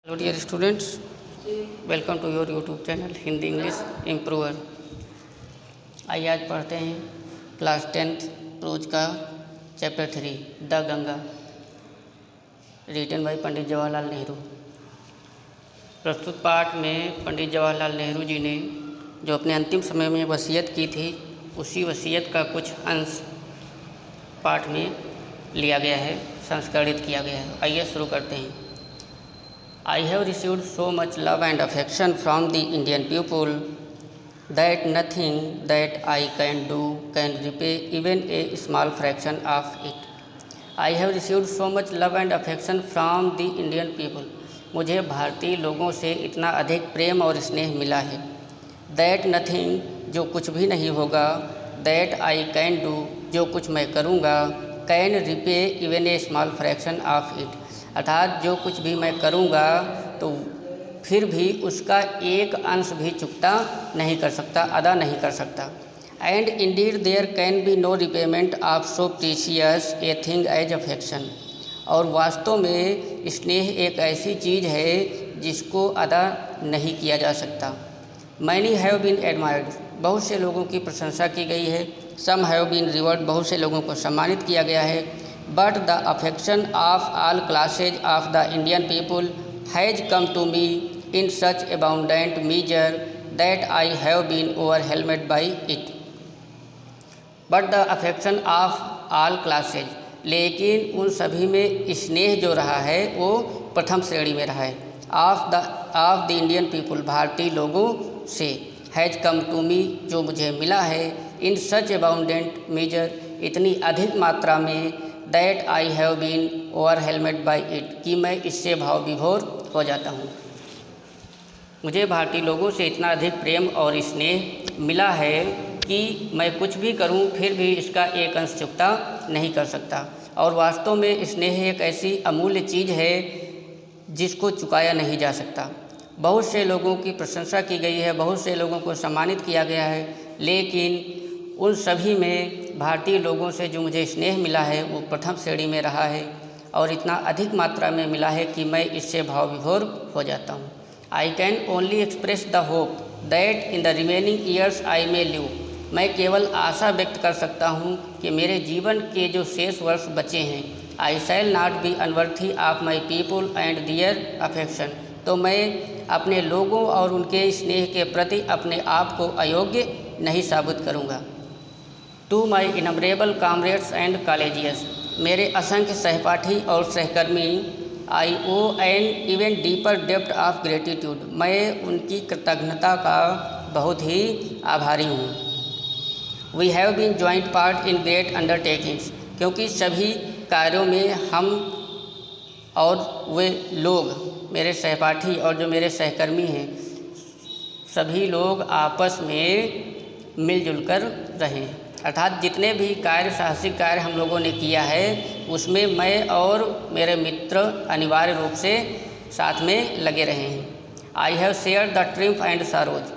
Hello dear students, welcome to your YouTube channel Hindi English improver. आइए आज पढ़ते हैं क्लास 10th प्रोज का chapter 3 the Ganga, written by Pandit Jawaharlal Nehru. प्रस्तुत पाठ में पंडित जवाहरलाल नेहरू जी ने जो अपने अंतिम समय में वसीयत की थी, उसी वसीयत का कुछ अंश पाठ में लिया गया है, संस्करणित किया गया है। आइए शुरू करते हैं। I have received so much love and affection from the Indian people that nothing that I can do can repay even a small fraction of it. I have received so much love and affection from the Indian people. मुझे भारतीय लोगों से इतना अधिक प्रेम और स्नेह मिला है। That nothing, जो कुछ भी नहीं होगा, that I can do, जो कुछ मैं करूँगा, can repay even a small fraction of it, अर्थात जो कुछ भी मैं करूँगा तो फिर भी उसका एक अंश भी चुकता नहीं कर सकता, अदा नहीं कर सकता। And indeed there can be no repayment of so precious a thing as affection, और वास्तव में स्नेह एक ऐसी चीज़ है जिसको अदा नहीं किया जा सकता। मैनी हैव बीन एडमायर्ड, बहुत से लोगों की प्रशंसा की गई है। सम हैव बीन रिवर्ड, बहुत से लोगों को सम्मानित किया गया है। But the affection of all classes of the Indian people has come to me in such abundant measure that I have been overwhelmed by it. But the affection of all classes, लेकिन उन सभी में स्नेह जो रहा है वो प्रथम श्रेणी में रहा है। ऑफ द इंडियन पीपुल, भारतीय लोगों से, हैज़ कम टू मी, जो मुझे मिला है, इन सच अबाउंडेंट मेजर, इतनी अधिक मात्रा में, that I have been overwhelmed by it, कि मैं इससे भाव विभोर हो जाता हूँ। मुझे भारतीय लोगों से इतना अधिक प्रेम और स्नेह मिला है कि मैं कुछ भी करूँ फिर भी इसका एक अंश चुकता नहीं कर सकता। और वास्तव में स्नेह एक ऐसी अमूल्य चीज़ है जिसको चुकाया नहीं जा सकता। बहुत से लोगों की प्रशंसा की गई है, बहुत से लोगों को सम्मानित किया गया है, लेकिन उन सभी में भारतीय लोगों से जो मुझे स्नेह मिला है वो प्रथम श्रेणी में रहा है और इतना अधिक मात्रा में मिला है कि मैं इससे भाव विभोर हो जाता हूँ। I can only express the hope that in the remaining years I may live, मैं केवल आशा व्यक्त कर सकता हूँ कि मेरे जीवन के जो शेष वर्ष बचे हैं, I shall not be unworthy of my people and their affection, तो मैं अपने लोगों और उनके स्नेह के प्रति अपने आप को अयोग्य नहीं साबित करूँगा। To my innumerable comrades and colleagues, मेरे असंख्य सहपाठी और सहकर्मी, I owe an even deeper depth of gratitude, मैं उनकी कृतज्ञता का बहुत ही आभारी हूँ। We have been joint part in great undertakings, क्योंकि सभी कार्यों में हम और वे लोग, मेरे सहपाठी और जो मेरे सहकर्मी हैं, सभी लोग आपस में मिलजुल कर रहें, अर्थात जितने भी कार्य, साहसिक कार्य हम लोगों ने किया है उसमें मैं और मेरे मित्र अनिवार्य रूप से साथ में लगे रहे हैं। I have share the triumph and sorrows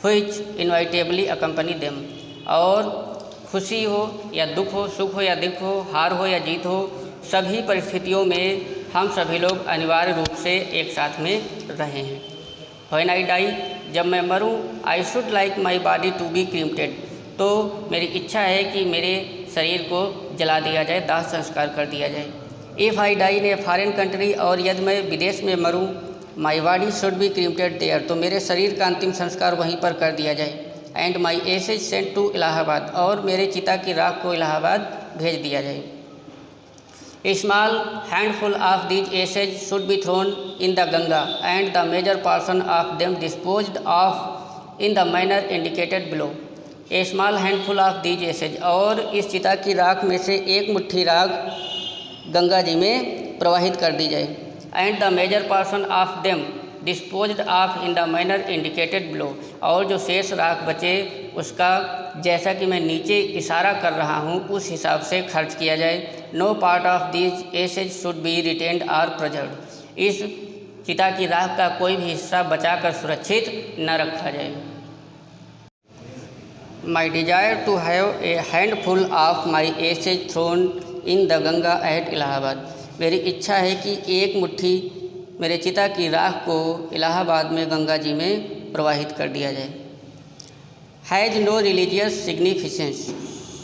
which inevitably accompany them, और खुशी हो या दुख हो, सुख हो या दुख हो, हार हो या जीत हो, सभी परिस्थितियों में हम सभी लोग अनिवार्य रूप से एक साथ में रहे हैं। व्हेन आई डाई, जब मैं मरूँ, I should like my body to be cremated, तो मेरी इच्छा है कि मेरे शरीर को जला दिया जाए, दाह संस्कार कर दिया जाए। If I die in a foreign country, और यदि मैं विदेश में मरूँ, my body should be cremated there, तो मेरे शरीर का अंतिम संस्कार वहीं पर कर दिया जाए। And my ashes sent to Allahabad, और मेरे चिता की राख को इलाहाबाद भेज दिया जाए। A small handful of these ashes should be thrown in the Ganga and the major portion of them disposed of in the manner indicated below. A small handful of these ashes, और इस चिता की राख में से एक मुट्ठी राख गंगा जी में प्रवाहित कर दी जाए। And the major portion of them disposed of in the manner indicated below, और जो शेष राख बचे उसका, जैसा कि मैं नीचे इशारा कर रहा हूँ, उस हिसाब से खर्च किया जाए। No part of these ashes should be retained or preserved, इस चिता की राख का कोई भी हिस्सा बचाकर सुरक्षित न रखा जाए। My desire to have a handful of my ashes thrown in the Ganga at Allahabad, मेरी इच्छा है कि एक मुट्ठी मेरे चिता की राख को इलाहाबाद में गंगा जी में प्रवाहित कर दिया जाए। हैज़ नो रिलीजियस सिग्निफिकेंस,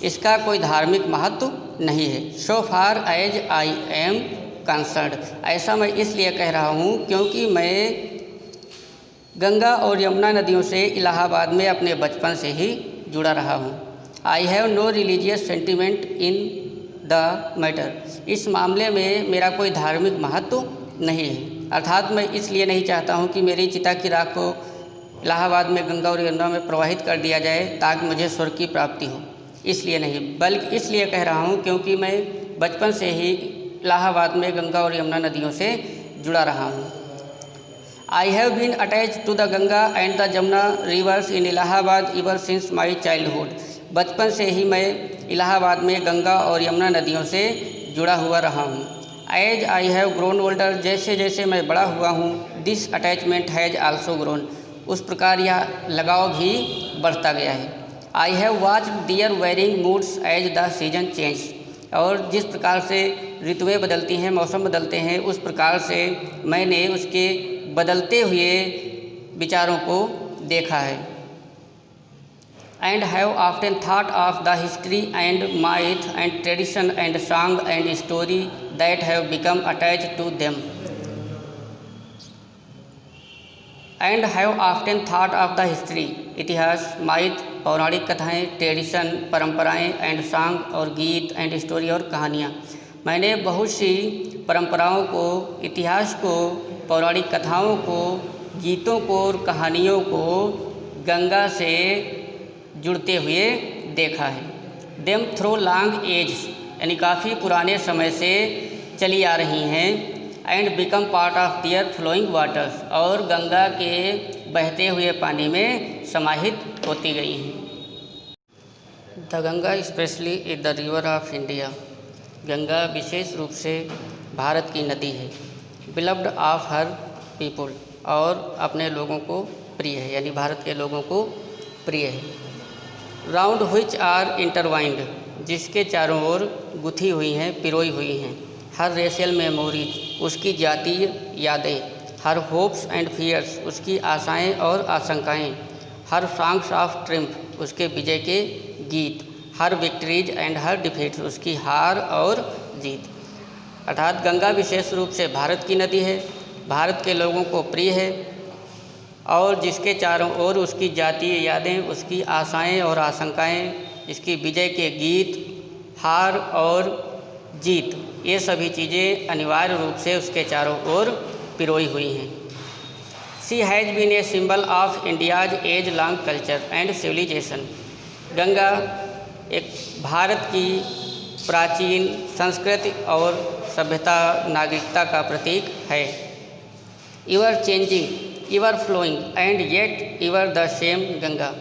इसका कोई धार्मिक महत्व नहीं है। So far as I am concerned, ऐसा मैं इसलिए कह रहा हूँ क्योंकि मैं गंगा और यमुना नदियों से इलाहाबाद में अपने बचपन से ही जुड़ा रहा हूँ। I have no religious sentiment in the matter, इस मामले में मेरा कोई धार्मिक महत्व नहीं है। अर्थात मैं इसलिए नहीं चाहता हूँ कि मेरी चिता की राख को इलाहाबाद में गंगा और यमुना में प्रवाहित कर दिया जाए ताकि मुझे स्वर्ग की प्राप्ति हो, इसलिए नहीं, बल्कि इसलिए कह रहा हूँ क्योंकि मैं बचपन से ही इलाहाबाद में गंगा और यमुना नदियों से जुड़ा रहा हूँ। I have been attach to the Ganga and the Jamuna rivers in Allahabad ever since my childhood, बचपन से ही मैं इलाहाबाद में गंगा और यमुना नदियों से जुड़ा हुआ रहा हूँ। As I have grown older, जैसे जैसे मैं बड़ा हुआ हूँ, this attachment has also grown, उस प्रकार यह लगाव भी बढ़ता गया है। I have watched their varying moods as the season change, और जिस प्रकार से ऋतुएं बदलती हैं, मौसम बदलते हैं, उस प्रकार से मैंने उसके बदलते हुए विचारों को देखा है। And have often thought of the history and myth and tradition and song and story that have become attach to them. And have often thought of the history, इतिहास, माइथ, पौराणिक कथाएँ, ट्रेडिशन, परंपराएँ, एंड सॉन्ग और गीत, and story और कहानियाँ। मैंने बहुत सी परंपराओं को, इतिहास को, पौराणिक कथाओं को, गीतों को और कहानियों को गंगा से जुड़ते हुए देखा है। देम थ्रो लॉन्ग एज, यानी काफ़ी पुराने समय से चली आ रही हैं। And become part of their flowing waters, और गंगा के बहते हुए पानी में समाहित होती गई हैं। The Ganga specially is the river of India, Ganga विशेष रूप से भारत की नदी है। बिलव्ड ऑफ हर पीपुल, और अपने लोगों को प्रिय है, यानी भारत के लोगों को प्रिय है। राउंड व्हिच आर इंटरवाइंड, जिसके चारों ओर गुथी हुई हैं, पिरोई हुई हैं। हर रेशियल मेमोरीज, उसकी जातीय यादें। हर होप्स एंड फियर्स, उसकी आशाएं और आशंकाएं। हर सॉन्ग्स ऑफ ट्रिम्फ, उसके विजय के गीत। हर विक्ट्रीज एंड हर डिफीट्स, उसकी हार और जीत। अर्थात गंगा विशेष रूप से भारत की नदी है, भारत के लोगों को प्रिय है, और जिसके चारों ओर उसकी जातीय यादें, उसकी आशाएं और आशंकाएं, इसकी विजय के गीत, हार और जीत, ये सभी चीज़ें अनिवार्य रूप से उसके चारों ओर पिरोई हुई हैं। She has been a symbol of India's age long culture and civilisation, Ganga एक भारत की प्राचीन संस्कृति और सभ्यता, नागरिकता का प्रतीक है। Ever changing, ever flowing and yet ever the same Ganga,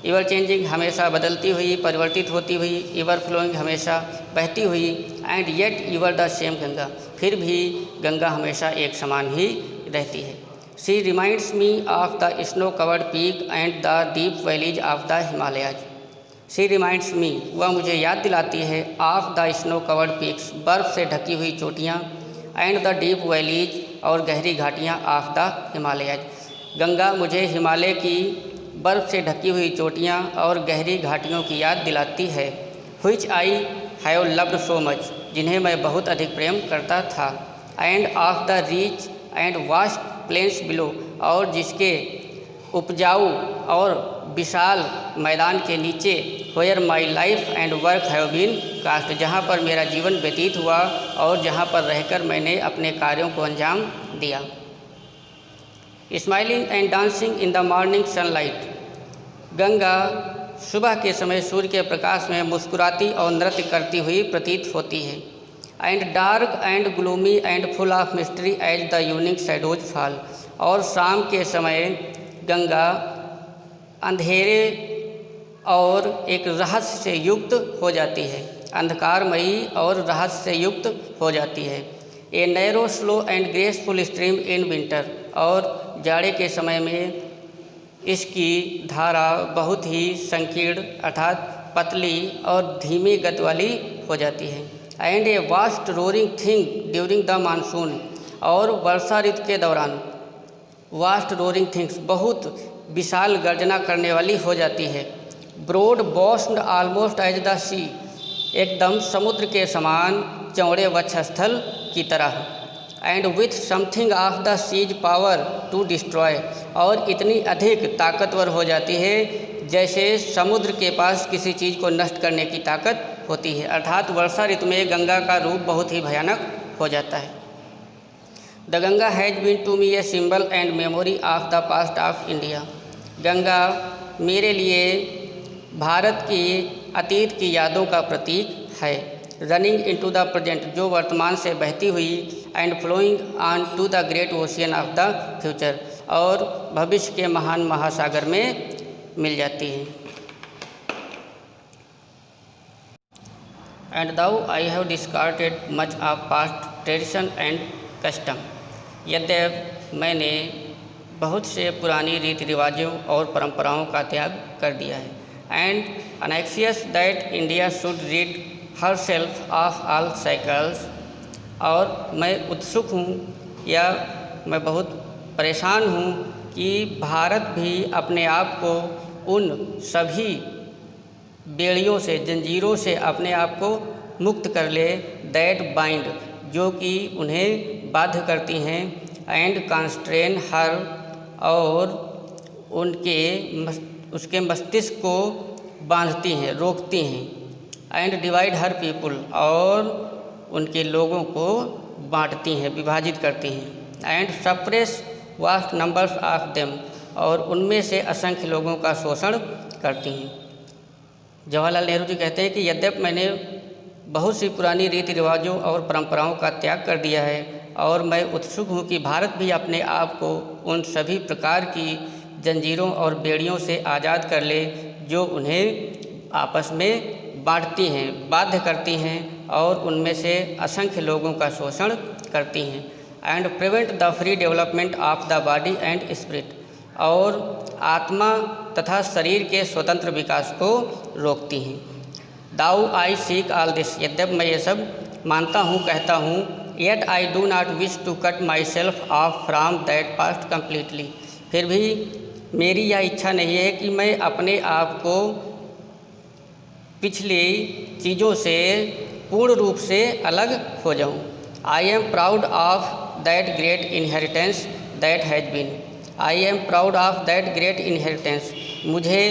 ever changing हमेशा बदलती हुई, परिवर्तित होती हुई, इवर फ्लोइंग हमेशा बहती हुई, and yet ever the same Ganga, फिर भी गंगा हमेशा एक समान ही रहती है। She reminds me of the snow covered peak and the deep valleys of the Himalayas. She reminds me, वह मुझे याद दिलाती है, of the snow covered peaks, बर्फ़ से ढकी हुई चोटियाँ, एंड द डीप वैलीज, और गहरी घाटियाँ, ऑफ द हिमालयाज, गंगा मुझे हिमालय की बर्फ़ से ढकी हुई चोटियाँ और गहरी घाटियों की याद दिलाती है। Which I have loved so much, जिन्हें मैं बहुत अधिक प्रेम करता था। And of the rich and vast plains below, और जिसके उपजाऊ और विशाल मैदान के नीचे, where my life and work have been cast, जहाँ पर मेरा जीवन व्यतीत हुआ और जहाँ पर रहकर मैंने अपने कार्यों को अंजाम दिया। Smiling and dancing in the morning sunlight, Ganga सुबह के समय सूर्य के प्रकाश में मुस्कुराती और नृत्य करती हुई प्रतीत होती है। And dark and gloomy and full of mystery as the evening shadows fall, और शाम के समय गंगा अंधेरे और एक रहस्य से युक्त हो जाती है, अंधकारमयी और रहस्य से युक्त हो जाती है। A narrow slow and graceful stream in winter, और जाड़े के समय में इसकी धारा बहुत ही संकीर्ण अर्थात पतली और धीमी गति वाली हो जाती है। And a vast roaring thing during the monsoon, और वर्षा ऋतु के दौरान वास्ट रोरिंग थिंग्स बहुत विशाल गर्जना करने वाली हो जाती है। Broad bosomed almost as the sea, एकदम समुद्र के समान चौड़े वक्षस्थल की तरह। And with something of the sea's power to destroy, और इतनी अधिक ताकतवर हो जाती है जैसे समुद्र के पास किसी चीज़ को नष्ट करने की ताकत होती है। अर्थात वर्षा ऋतु में गंगा का रूप बहुत ही भयानक हो जाता है। The Ganga has been to me a symbol and memory of the past of India. Ganga मेरे लिए भारत की अतीत की यादों का प्रतीक है। रनिंग इनटू द प्रेजेंट, जो वर्तमान से बहती हुई, and flowing on to the great ocean of the future, और भविष्य के महान महासागर में मिल जाती है। And though I have discarded much of past tradition and custom, यद्यपि मैंने बहुत से पुरानी रीति रिवाजों और परंपराओं का त्याग कर दिया है। And anxious that India should rid herself of all shackles, और मैं उत्सुक हूँ या मैं बहुत परेशान हूँ कि भारत भी अपने आप को उन सभी बेड़ियों से, जंजीरों से अपने आप को मुक्त कर ले, दैट बाइंड, जो कि उन्हें बाध्य करती हैं, एंड कॉन्स्ट्रेन हर, और उसके मस्तिष्क को बांधती हैं, रोकती हैं, एंड डिवाइड हर पीपुल, और उनके लोगों को बांटती हैं, विभाजित करती हैं, and suppress vast numbers of them, और उनमें से असंख्य लोगों का शोषण करती हैं। जवाहरलाल नेहरू जी कहते हैं कि यद्यपि मैंने बहुत सी पुरानी रीति रिवाजों और परंपराओं का त्याग कर दिया है, और मैं उत्सुक हूँ कि भारत भी अपने आप को उन सभी प्रकार की जंजीरों और बेड़ियों से आज़ाद कर ले जो उन्हें आपस में बांटती हैं, बाध्य करती हैं, और उनमें से असंख्य लोगों का शोषण करती हैं। And prevent the free development of the body and spirit, और आत्मा तथा शरीर के स्वतंत्र विकास को रोकती हैं। Though I seek all this, यद्यपि मैं ये सब मानता हूँ, कहता हूँ, yet I do not wish to cut myself off from that past completely, फिर भी मेरी यह इच्छा नहीं है कि मैं अपने आप को पिछली चीज़ों से पूर्ण रूप से अलग हो जाऊँ। I am proud of that great inheritance that has been, I am proud of that great inheritance, मुझे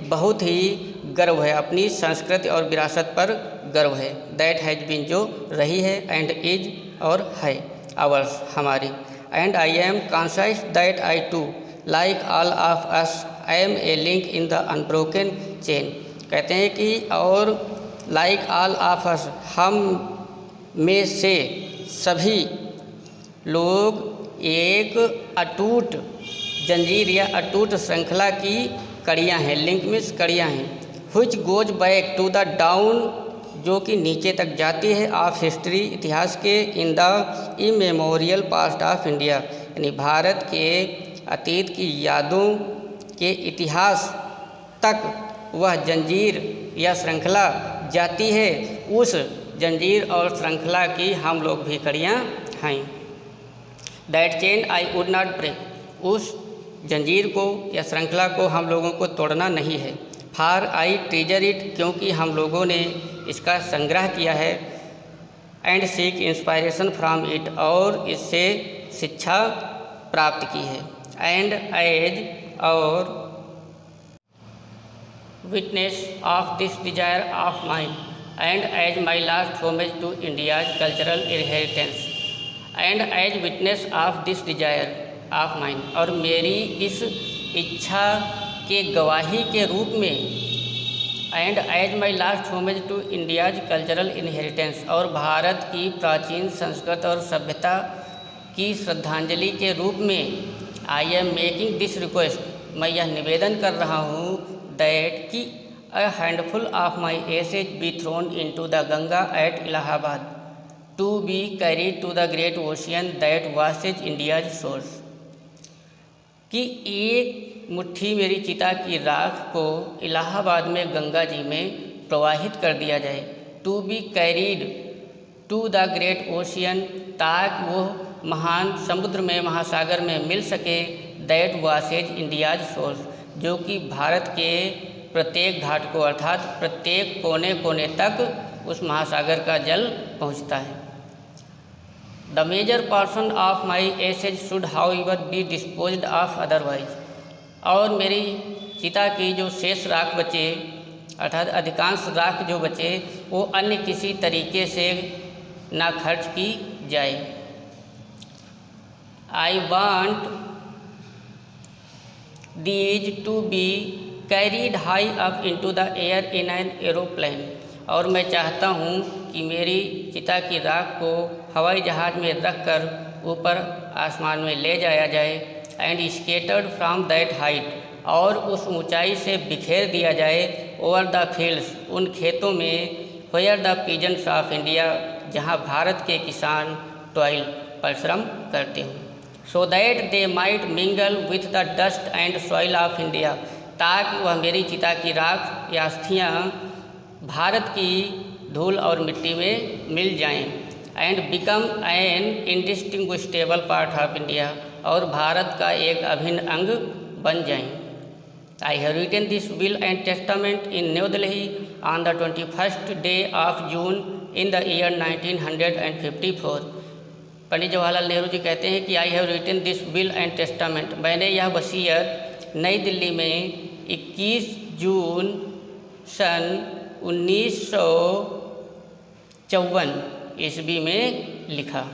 बहुत ही गर्व है, अपनी संस्कृति और विरासत पर गर्व है, दैट हैज़ बीन, जो रही है, एंड इज, और है, आवर्स, हमारी, and I am conscious that I too, like all of us, I am a link in the unbroken chain. कहते हैं कि और लाइक ऑल ऑफ अस, हम में से सभी लोग एक अटूट जंजीर या अटूट श्रृंखला की कड़ियाँ हैं, लिंक मीन्स कड़ियाँ हैं, which goes back to the dawn, जो कि नीचे तक जाती है, ऑफ हिस्ट्री, इतिहास के, in the immemorial past of India, यानी भारत के अतीत की यादों के इतिहास तक वह जंजीर या श्रृंखला जाती है। उस जंजीर और श्रृंखला की हम लोग भी कड़ियाँ हैं। That chain I would not break, उस जंजीर को या श्रृंखला को हम लोगों को तोड़ना नहीं है। फार आई ट्रेजर इट, क्योंकि हम लोगों ने इसका संग्रह किया है, and seek inspiration from it, और इससे शिक्षा प्राप्त की है, एंड एज, और witness of this desire of mine, and as my last homage to India's cultural inheritance, and as witness of this desire of mine, और मेरी इस इच्छा के गवाही के रूप में, and as my last homage to India's cultural inheritance, और भारत की प्राचीन संस्कृति और सभ्यता की श्रद्धांजलि के रूप में, I am making this request, मैं यह निवेदन कर रहा हूँ, दैट कि a handful of my ashes be thrown into the Ganga at Allahabad, to be carried to the great ocean that washes India's shores, कि एक मुट्ठी मेरी चिता की राख को इलाहाबाद में गंगा जी में प्रवाहित कर दिया जाए, to be carried to the great ocean, ताकि वो महान समुद्र में, महासागर में मिल सके, दैट वासेज इंडियाज सोर्स, जो कि भारत के प्रत्येक घाट को अर्थात प्रत्येक कोने कोने तक उस महासागर का जल पहुंचता है। The major portion of my ashes should however be disposed of otherwise, और मेरी चिता की जो शेष राख बचे अर्थात अधिकांश राख जो बचे वो अन्य किसी तरीके से ना खर्च की जाए। I want these two be carried high up into the air in an aeroplane, और मैं चाहता हूँ कि मेरी चिता की राख को हवाई जहाज़ में रखकर ऊपर आसमान में ले जाया जाए। And scattered from that height, और उस ऊंचाई से बिखेर दिया जाए ओवर द फील्ड्स, उन खेतों में, where the peasants of India, जहाँ भारत के किसान टॉयल परिश्रम करते हों। So that they might mingle with the dust and soil of India, ताकि वह मेरी चिता की राख या अस्थियाँ भारत की धूल और मिट्टी में मिल जाएं। And become an indistinguishable part of India, और भारत का एक अभिन्न अंग बन जाएं। I have written this will and testament in New Delhi on the 21st day of June in the year 1954। Pandit Jawaharlal Nehru ji कहते हैं कि I have written this will and testament, मैंने यह वसीयत नई दिल्ली में 21 जून सन 1954 ईस्वी में लिखा।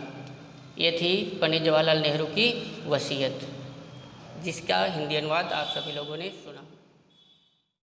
ये थी पंडित जवाहरलाल नेहरू की वसीयत, जिसका हिंदी अनुवाद आप सभी लोगों ने सुना।